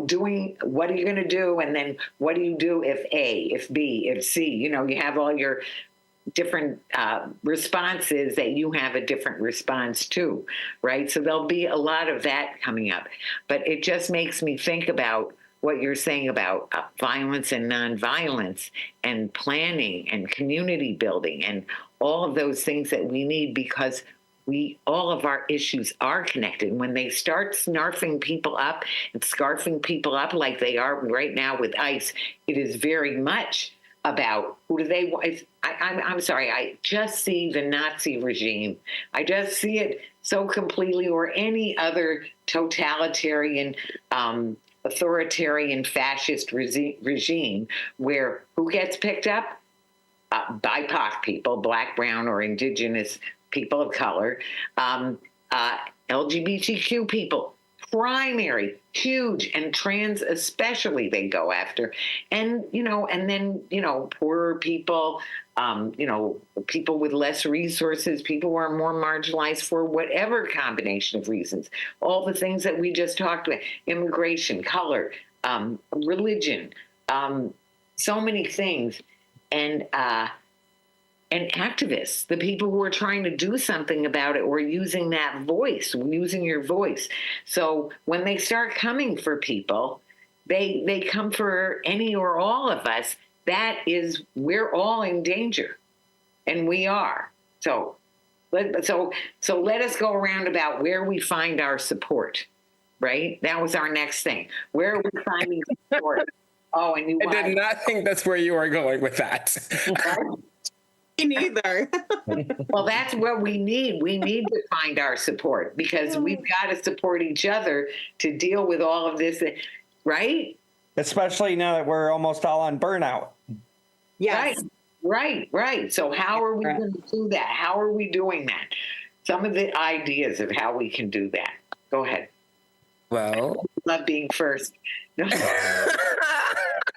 Doing, what are you going to do? And then what do you do if A, if B, if C? You have all your different responses that you have a different response to, right? So there'll be a lot of that coming up. But it just makes me think about what you're saying about violence and nonviolence and planning and community building and all of those things that we need, because all of our issues are connected. When they start snarfing people up and scarfing people up like they are right now with ICE, it is very much about who do they want. I'm sorry, I just see the Nazi regime. I just see it so completely, or any other totalitarian, authoritarian, fascist regime, where who gets picked up? BIPOC people, Black, brown, or indigenous people of color, LGBTQ people, primary, huge, and trans especially they go after. And, and then, poorer people, people with less resources, people who are more marginalized for whatever combination of reasons, all the things that we just talked about, immigration, color, religion, so many things. And activists, the people who are trying to do something about it, or using that voice, using your voice. So when they start coming for people, they come for any or all of us. That is, we're all in danger, and we are. So let us go around about where we find our support, right? That was our next thing. Where are we finding support? Oh, and I did not think that's where you were going with that. Neither. Well, that's what we need. We need to find our support, because we've got to support each other to deal with all of this, right? Especially now that we're almost all on burnout. Yes. Right. So how are we going to do that? How are we doing that? some of the ideas of how we can do that. Go ahead. Well, Love being first. No.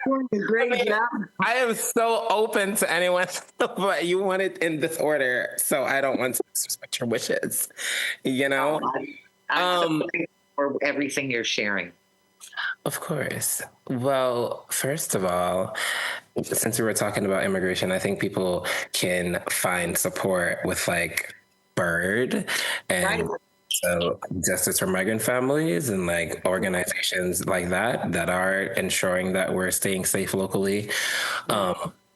Doing a great job. I am so open to anyone, but you want it in this order, so I don't want to disrespect your wishes. You know? I'm so grateful for everything you're sharing. Of course. Well, first of all, since we were talking about immigration, I think people can find support with like Bird and Right. so Justice for Migrant Families and like organizations like that are ensuring that we're staying safe locally.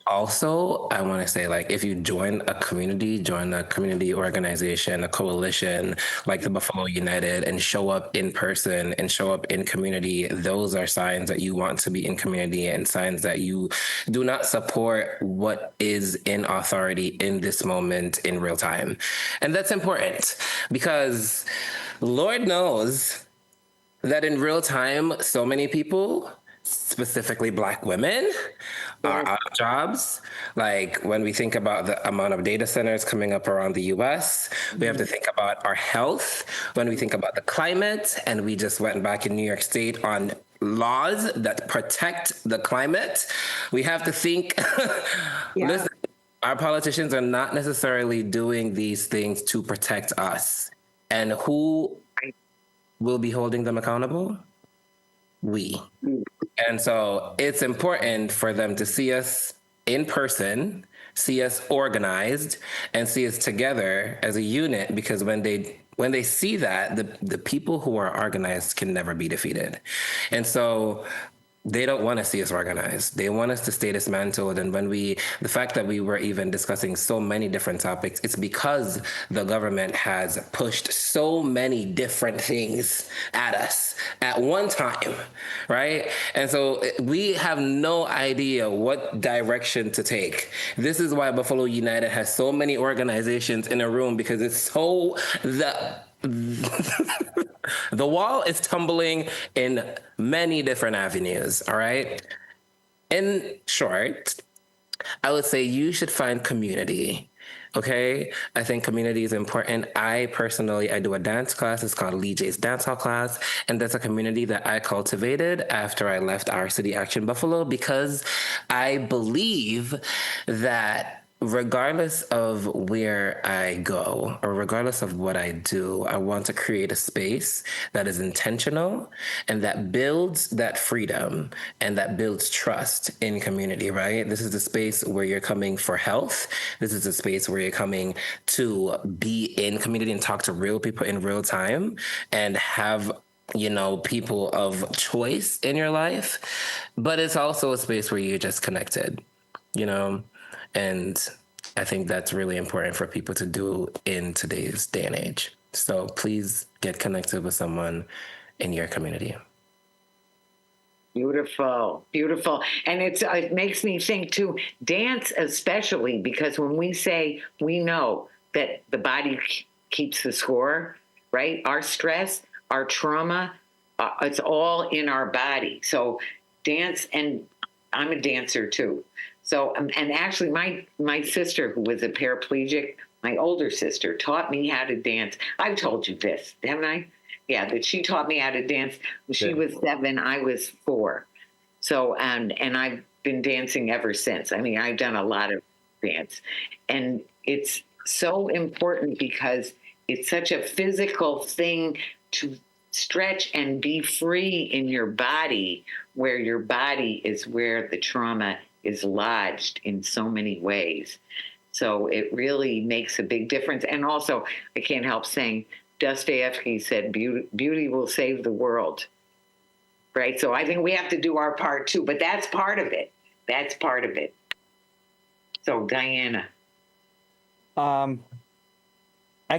Also, I want to say, like, if you join a community organization, a coalition like the Buffalo United, and show up in person and show up in community, those are signs that you want to be in community and signs that you do not support what is in authority in this moment in real time. And that's important because Lord knows that in real time, so many people, specifically Black women, are out of jobs. Like when we think about the amount of data centers coming up around the US, we have to think about our health. When we think about the climate, and we just went back in New York State on laws that protect the climate, we have to think, listen, our politicians are not necessarily doing these things to protect us. And who will be holding them accountable? We. And so it's important for them to see us in person, see us organized, and see us together as a unit, because when they see that, the people who are organized can never be defeated. And so they don't want to see us organized. They want us to stay dismantled. And the fact that we were even discussing so many different topics, it's because the government has pushed so many different things at us at one time, right? And so we have no idea what direction to take. This is why Buffalo United has so many organizations in a room, because it's so the wall is tumbling in many different avenues, all right? In short, I would say you should find community, okay? I think community is important. I do a dance class. It's called Leejay's Dance Hall Class, and that's a community that I cultivated after I left our City Action Buffalo, because I believe that regardless of where I go or regardless of what I do, I want to create a space that is intentional and that builds that freedom and that builds trust in community, right? This is a space where you're coming for health. This is a space where you're coming to be in community and talk to real people in real time and have people of choice in your life. But it's also a space where you're just connected, and I think that's really important for people to do in today's day and age. So please get connected with someone in your community. Beautiful, beautiful. And it makes me think too, dance especially, because when we say we know that the body keeps the score, right? Our stress, our trauma, it's all in our body. So dance, and I'm a dancer too. So, and actually my sister, who was a paraplegic, my older sister, taught me how to dance. I've told you this, haven't I? Yeah, that she taught me how to dance. When she was 7, I was 4. So, and I've been dancing ever since. I mean, I've done a lot of dance. And it's so important because it's such a physical thing to stretch and be free in your body, where your body is where the trauma is lodged in so many ways. So it really makes a big difference. And also, I can't help saying, Dostoevsky said, beauty will save the world, right? So I think we have to do our part too, but that's part of it. That's part of it. So Diana. I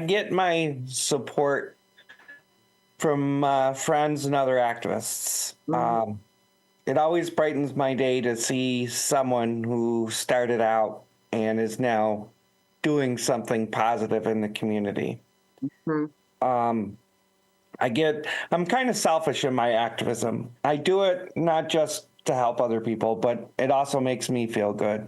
get my support from friends and other activists. It always brightens my day to see someone who started out and is now doing something positive in the community. I'm kind of selfish in my activism. I do it not just to help other people, but it also makes me feel good.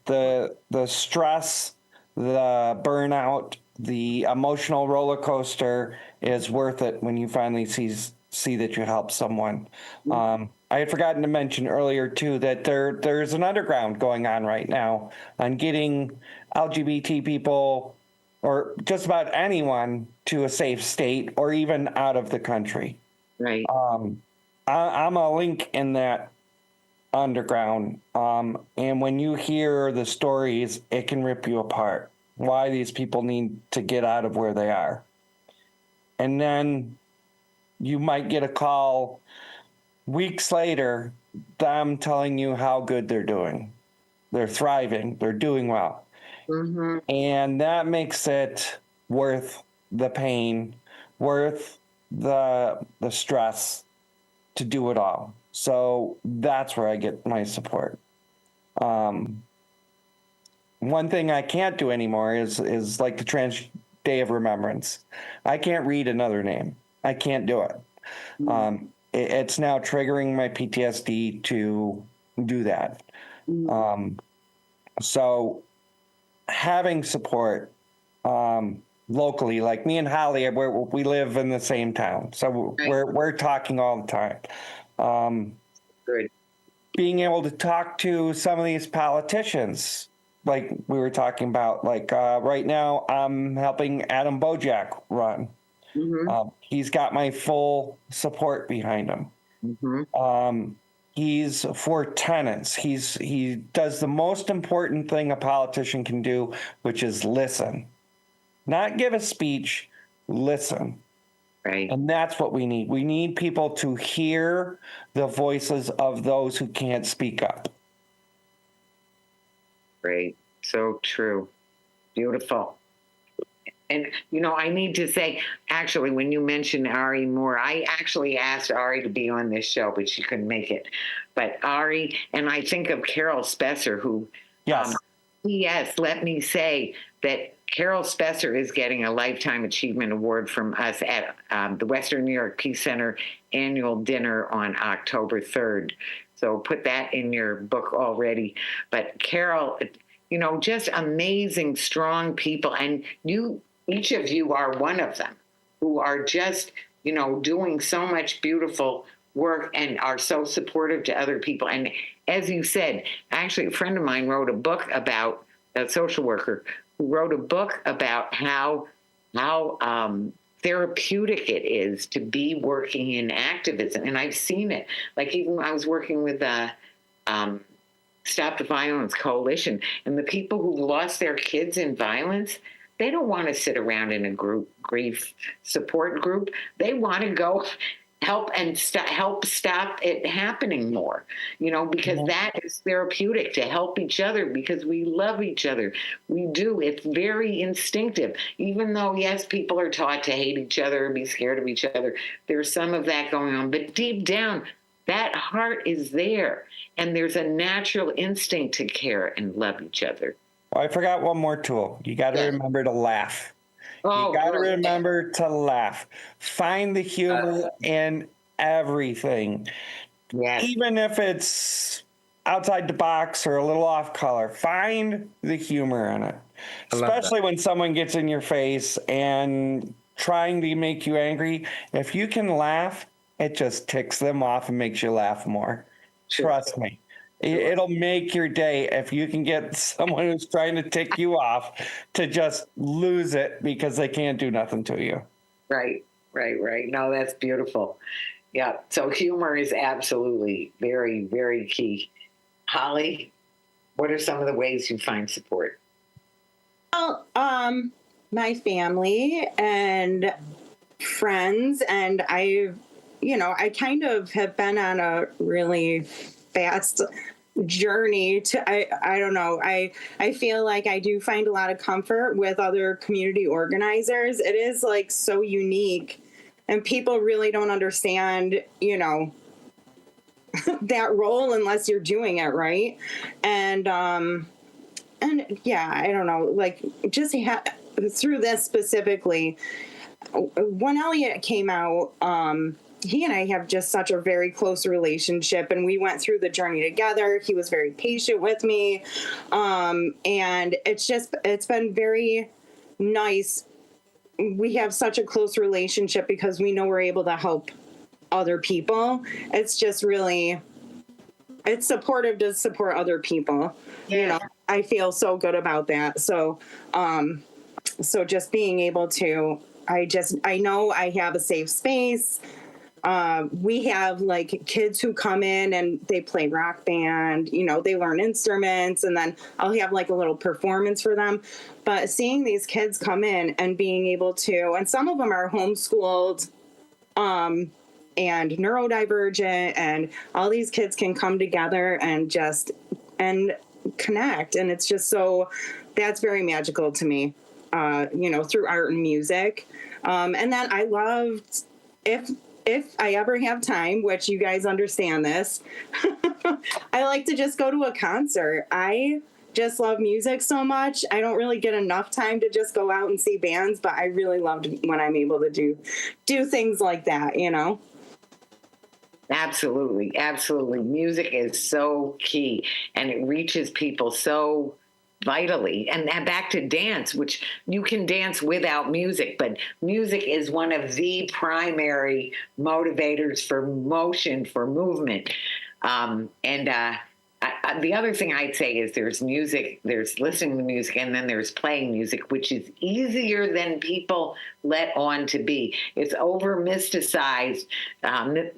The stress the burnout, the emotional roller coaster is worth it when you finally see that you help someone. I had forgotten to mention earlier too that there's an underground going on right now on getting LGBT people or just about anyone to a safe state or even out of the country. Right. I'm a link in that underground. And when you hear the stories, it can rip you apart. Why these people need to get out of where they are. And then you might get a call weeks later, them telling you how good they're doing. They're thriving. They're doing well. Mm-hmm. And that makes it worth the pain, worth the stress to do it all. So that's where I get my support. One thing I can't do anymore is like the Trans Day of Remembrance. I can't read another name. I can't do it. It's now triggering my PTSD to do that. So having support locally, like me and Holly, we live in the same town, so we're talking all the time. Good. Being able to talk to some of these politicians, like we were talking about, like right now I'm helping Adam Bojack run. He's got my full support behind him. He's for tenants. He does the most important thing a politician can do, which is listen. Not give a speech, listen. Right. And that's what we need. We need people to hear the voices of those who can't speak up. Great. So true. Beautiful. And, I need to say, actually, when you mentioned Ari Moore, I actually asked Ari to be on this show, but she couldn't make it. But Ari, and I think of Carol Spesser, who, Yes. Yes, let me say that Carol Spesser is getting a Lifetime Achievement Award from us at the Western New York Peace Center annual dinner on October 3rd. So put that in your book already. But Carol, just amazing, strong people. And each of you are one of them who are just, doing so much beautiful work and are so supportive to other people. And as you said, actually, a friend of mine wrote a book about a social worker who wrote a book about how therapeutic it is to be working in activism. And I've seen it. Like even when I was working with Stop the Violence Coalition, and the people who lost their kids in violence, they don't want to sit around in a grief support group. They want to go help and help stop it happening more, because that is therapeutic, to help each other, because we love each other. We do. It's very instinctive. Even though, yes, people are taught to hate each other and be scared of each other, there's some of that going on. But deep down, that heart is there. And there's a natural instinct to care and love each other. I forgot one more tool. You got to remember to laugh. Oh, you got to remember to laugh. Find the humor in everything. Yes. Even if it's outside the box or a little off color, find the humor in it. Especially when someone gets in your face and trying to make you angry. If you can laugh, it just ticks them off and makes you laugh more. Sure. Trust me. It'll make your day if you can get someone who's trying to tick you off to just lose it because they can't do nothing to you. Right. No, that's beautiful. Yeah. So humor is absolutely very, very key. Holly, what are some of the ways you find support? Well, my family and friends, and I kind of have been on a really fast journey to I don't know, I feel like I do find a lot of comfort with other community organizers. It is like so unique, and people really don't understand that role unless you're doing it right. And yeah, I don't know, like just through this specifically, when Elliot came out, he and I have just such a very close relationship, and we went through the journey together. He was very patient with me. And it's been very nice. We have such a close relationship because we know we're able to help other people. It's just really, it's supportive to support other people. You know, I feel so good about that. So, so just being able to, I know I have a safe space. We have like kids who come in and they play rock band, you know, they learn instruments, and then I'll have like a little performance for them. But seeing these kids come in and being able to, and some of them are homeschooled, and neurodivergent, and all these kids can come together and just, and connect. And it's just so, that's very magical to me, you know, through art and music. And then I loved, if I ever have time, which you guys understand this, I like to just go to a concert. I just love music so much. I don't really get enough time to just go out and see bands, but I really loved when I'm able to do things like that, you know? Absolutely. Absolutely. Music is so key, and it reaches people so vitally. And back to dance, which you can dance without music, but music is one of the primary motivators for motion, for movement. The other thing I'd say is there's music, there's listening to music, and then there's playing music, which is easier than people let on to be. It's over mysticized,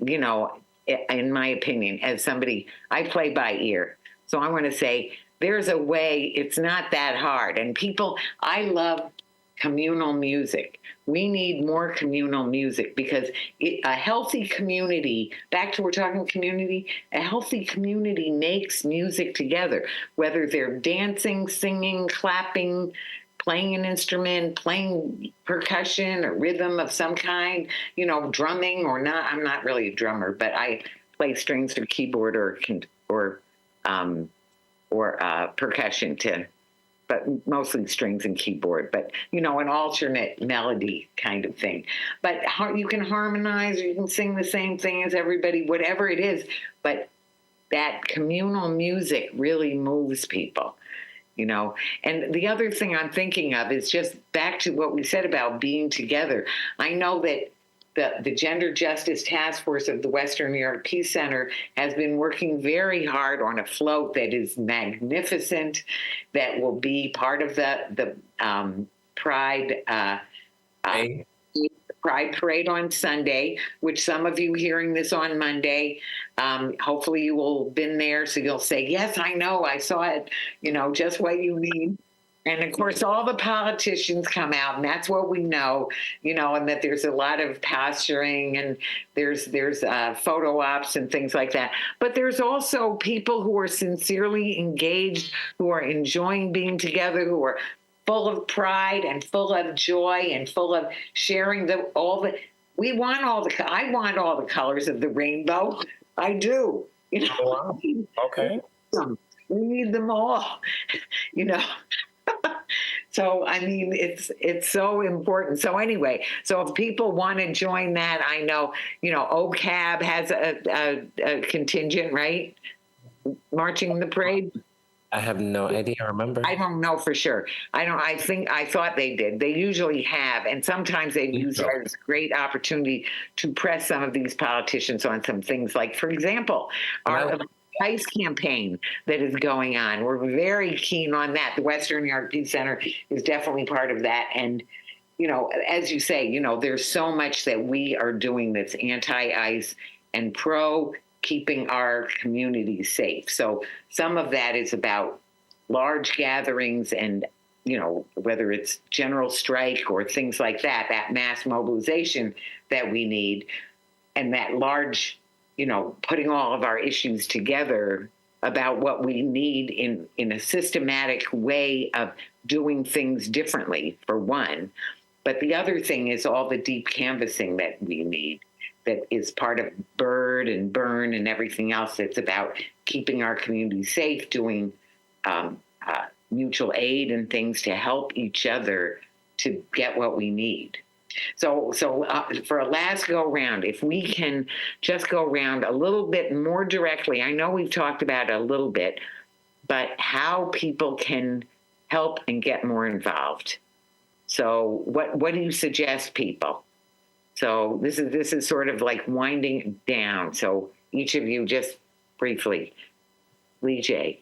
you know, in my opinion, as somebody, I play by ear. So I want to say, there's a way, it's not that hard. And people, I love communal music. We need more communal music because a healthy community, back to we're talking community, a healthy community makes music together, whether they're dancing, singing, clapping, playing an instrument, playing percussion or rhythm of some kind, you know, drumming or not. I'm not really a drummer, but I play strings or keyboard or percussion but mostly strings and keyboard, but, you know, an alternate melody kind of thing. But you can harmonize, or you can sing the same thing as everybody, whatever it is. But that communal music really moves people, you know. And the other thing I'm thinking of is just back to what we said about being together. I know that the Gender Justice Task Force of the Western New York Peace Center has been working very hard on a float that is magnificent, that will be part of the Pride Parade on Sunday, which some of you hearing this on Monday, hopefully you will have been there, so you'll say, yes, I know, I saw it, you know, just what you need. And of course, all the politicians come out, and that's what we know, you know, and that there's a lot of posturing, and there's photo ops and things like that. But there's also people who are sincerely engaged, who are enjoying being together, who are full of pride and full of joy and full of sharing I want all the colors of the rainbow. I do. You know. Wow. Okay. We need them all, you know. So, I mean, it's so important. So anyway, so if people want to join that, I know, you know, OCAB has a contingent, right? Marching the parade. I have no idea. Remember? I don't know for sure. I thought they did. They usually have, and sometimes they've used it as a great opportunity to press some of these politicians on some things. Like, for example, our ICE campaign that is going on. We're very keen on that. The Western New York Peace Center is definitely part of that. And, you know, as you say, you know, there's so much that we are doing that's anti-ICE and pro keeping our communities safe. So some of that is about large gatherings and, you know, whether it's general strike or things like that, that mass mobilization that we need, and that large, you know, putting all of our issues together about what we need in a systematic way of doing things differently, for one. But the other thing is all the deep canvassing that we need, that is part of BIRD and BURN and everything else. It's about keeping our community safe, doing mutual aid and things to help each other to get what we need. So for a last go round, if we can just go around a little bit more directly, I know we've talked about it a little bit, but how people can help and get more involved. So what do you suggest, people? So this is sort of like winding down. So each of you just briefly, Leejay.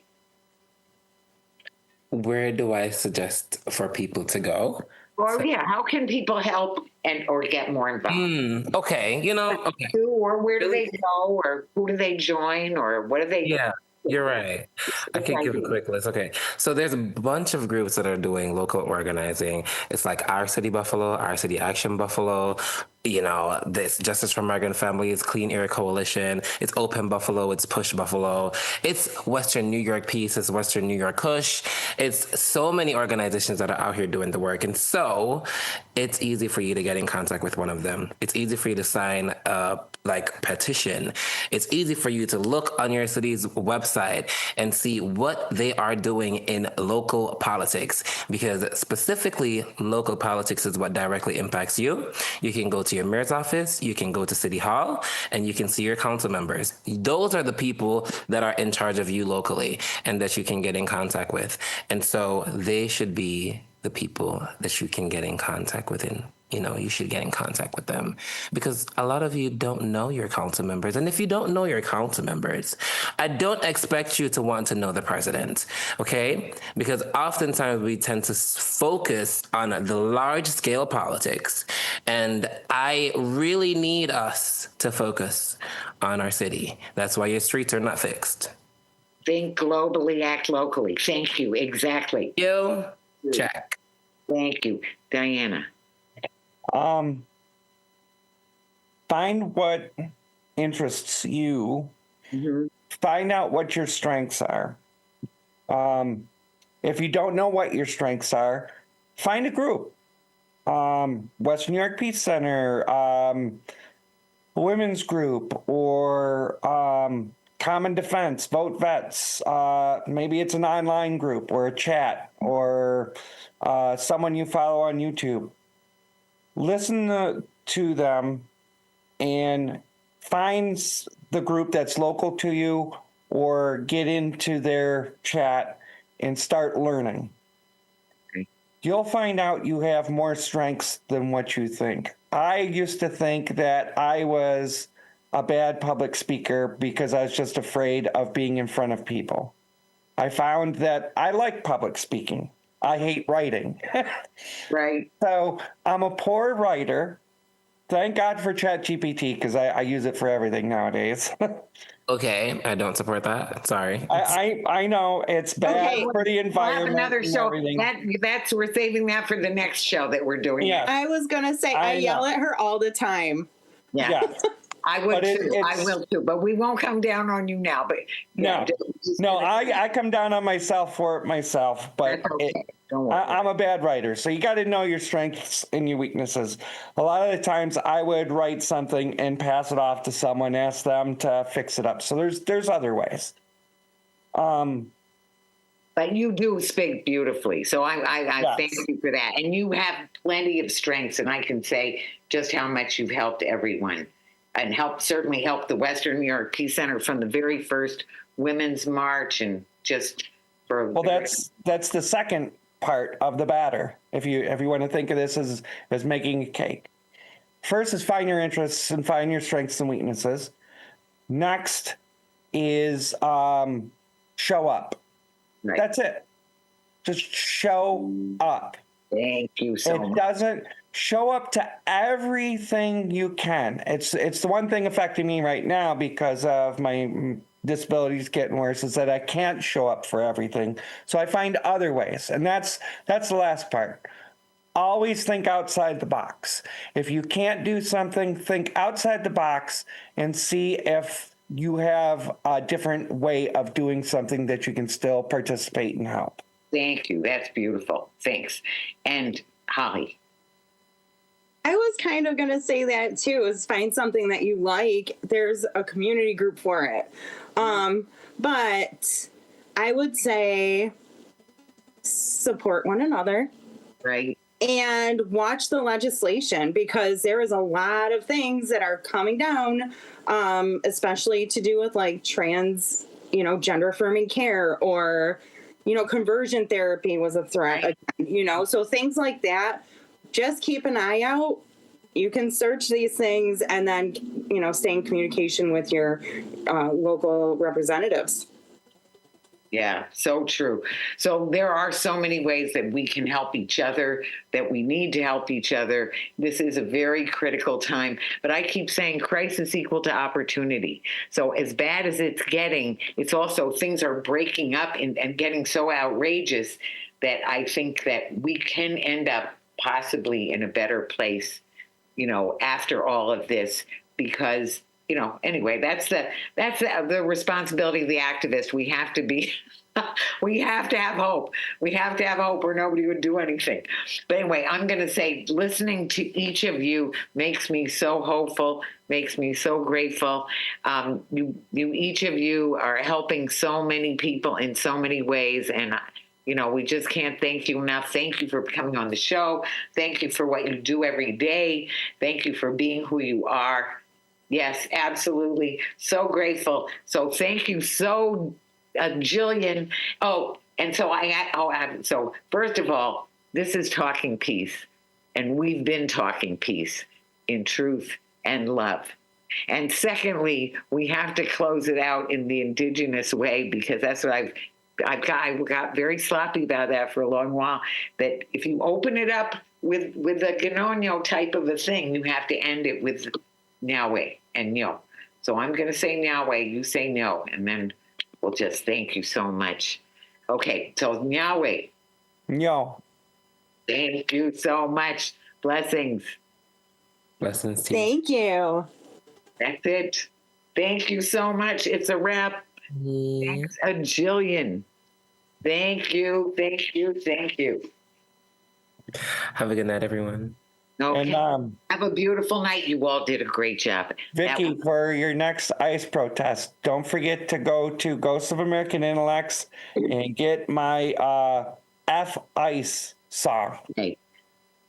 Where do I suggest for people to go? Or yeah, how can people help and or get more involved? Okay, okay. Or where do they go, or who do they join, or what do they? Yeah, you're right. I can give a quick list. Okay. So there's a bunch of groups that are doing local organizing. It's like Our City Buffalo, Our City Action Buffalo, this Justice for Migrant Families, Clean Air Coalition. It's Open Buffalo. It's Push Buffalo. It's Western New York Peace. It's Western New York Kush. It's so many organizations that are out here doing the work. And so it's easy for you to get in contact with one of them. It's easy for you to sign a petition. It's easy for you to look on your city's website and see what they are doing in local politics, because specifically local politics is what directly impacts you. You can go to your mayor's office, you can go to City Hall, and you can see your council members. Those are the people that are in charge of you locally and that you can get in contact with. And so they should be the people that you can get in contact with, and you should get in contact with them, because a lot of you don't know your council members. And if you don't know your council members, I don't expect you to want to know the president, okay? Because oftentimes we tend to focus on the large scale politics. And I really need us to focus on our city. That's why your streets are not fixed. Think globally, act locally. Thank you. Exactly. You check. Thank you. Diana. Find what interests you. Mm-hmm. Find out what your strengths are. If you don't know what your strengths are, find a group. Western New York Peace Center, women's group, or Common Defense, Vote Vets. Maybe it's an online group or a chat, or someone you follow on YouTube. Listen to them and find the group that's local to you, or get into their chat and start learning. Okay. You'll find out you have more strengths than what you think. I used to think that I was a bad public speaker because I was just afraid of being in front of people. I found that I like public speaking. I hate writing. Right. So I'm a poor writer. Thank God for ChatGPT, because I use it for everything nowadays. Okay, I don't support that. Sorry. I know it's bad Okay, for the we'll have environment. another and show. everything. That's we're saving that for the next show that we're doing. Yeah. I was gonna say I yell at her all the time. Yeah. Yeah. I would But too. I will too. But we won't come down on you now. But yeah, No, I come down on myself for it myself, but That's okay. Don't worry. I'm a bad writer. So you got to know your strengths and your weaknesses. A lot of the times I would write something and pass it off to someone, ask them to fix it up. So there's other ways. But you do speak beautifully. So I Yes. thank you for that. And you have plenty of strengths. And I can say just how much you've helped everyone, and certainly helped the Western New York Peace Center from the very first Women's March, and just for. Well, that's the second part of the batter. If you want to think of this as making a cake. First is find your interests and find your strengths and weaknesses. Next is show up. Right. That's it. Just show up. Thank you so It much. doesn't show up to everything you can. It's the one thing affecting me right now because of my disabilities getting worse, is that I can't show up for everything. So I find other ways. And that's the last part. Always think outside the box. If you can't do something, think outside the box and see if you have a different way of doing something that you can still participate and help. Thank you. That's beautiful. Thanks. And Holly. I was kind of going to say that too, is find something that you like. There's a community group for it. But I would say support one another. Right. and watch the legislation, because there is a lot of things that are coming down, especially to do with like trans, gender affirming care, or, conversion therapy was a threat, Right. so things like that. Just keep an eye out. You can search these things and then, stay in communication with your local representatives. Yeah, so true. So there are so many ways that we can help each other, that we need to help each other. This is a very critical time, but I keep saying crisis equal to opportunity. So as bad as it's getting, it's also things are breaking up and getting so outrageous that I think that we can end up possibly in a better place, after all of this, because anyway, that's the responsibility of the activist. We have to be, we have to have hope. We have to have hope, or nobody would do anything. But anyway, I'm going to say, listening to each of you makes me so hopeful, makes me so grateful. You each of you are helping so many people in so many ways, and we just can't thank you enough. Thank you for coming on the show. Thank you for what you do every day. Thank you for being who you are. Yes, absolutely. So grateful. So thank you so Jillian. Oh, and so so first of all, this is Talking Peace, and we've been talking peace in truth and love. And secondly, we have to close it out in the Indigenous way, because that's what I got very sloppy about that for a long while. That if you open it up with a Ganoño type of a thing, you have to end it with Nyahweh and Nyo. So I'm going to say Nyahweh, you say no, and then we'll just thank you so much. Okay, so Nyahweh. Yo. Thank you so much. Blessings. Blessings to you. Thank you. That's it. Thank you so much. It's a wrap. Thanks a jillion. Thank you, thank you, thank you. Have a good night, everyone. Okay. And Have a beautiful night. You all did a great job. Vicky, for your next ICE protest, don't forget to go to Ghosts of American Intellects and get my F ICE song. Okay.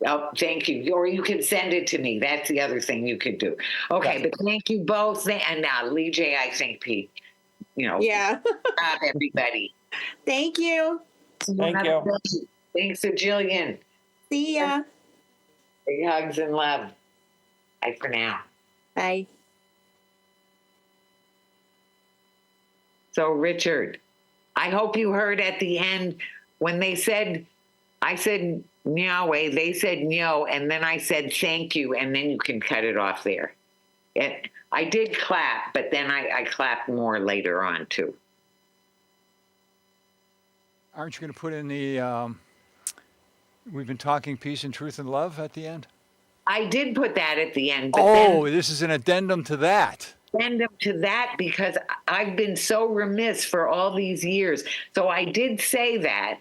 Oh, thank you. Or you can send it to me. That's the other thing you could do. Okay, Yeah. but thank you both. And now, Leejay, I think, Pete, Yeah. everybody. Thank you. Thank you. Thanks a jillion. See ya. Big hugs and love. Bye for now. Bye. So, Richard, I hope you heard at the end when I said Nyahweh, they said no, and then I said thank you, and then you can cut it off there. I did clap, but then I clapped more later on, too. Aren't you going to put in the we've been talking peace and truth and love at the end? I did put that at the end, but then This is an addendum to that. addendum to that, because I've been so remiss for all these years. So I did say that.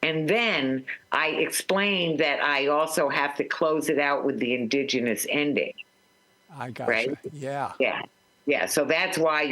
And then I explained that I also have to close it out with the Indigenous ending. I got Right? you. Yeah. Yeah. Yeah. So that's why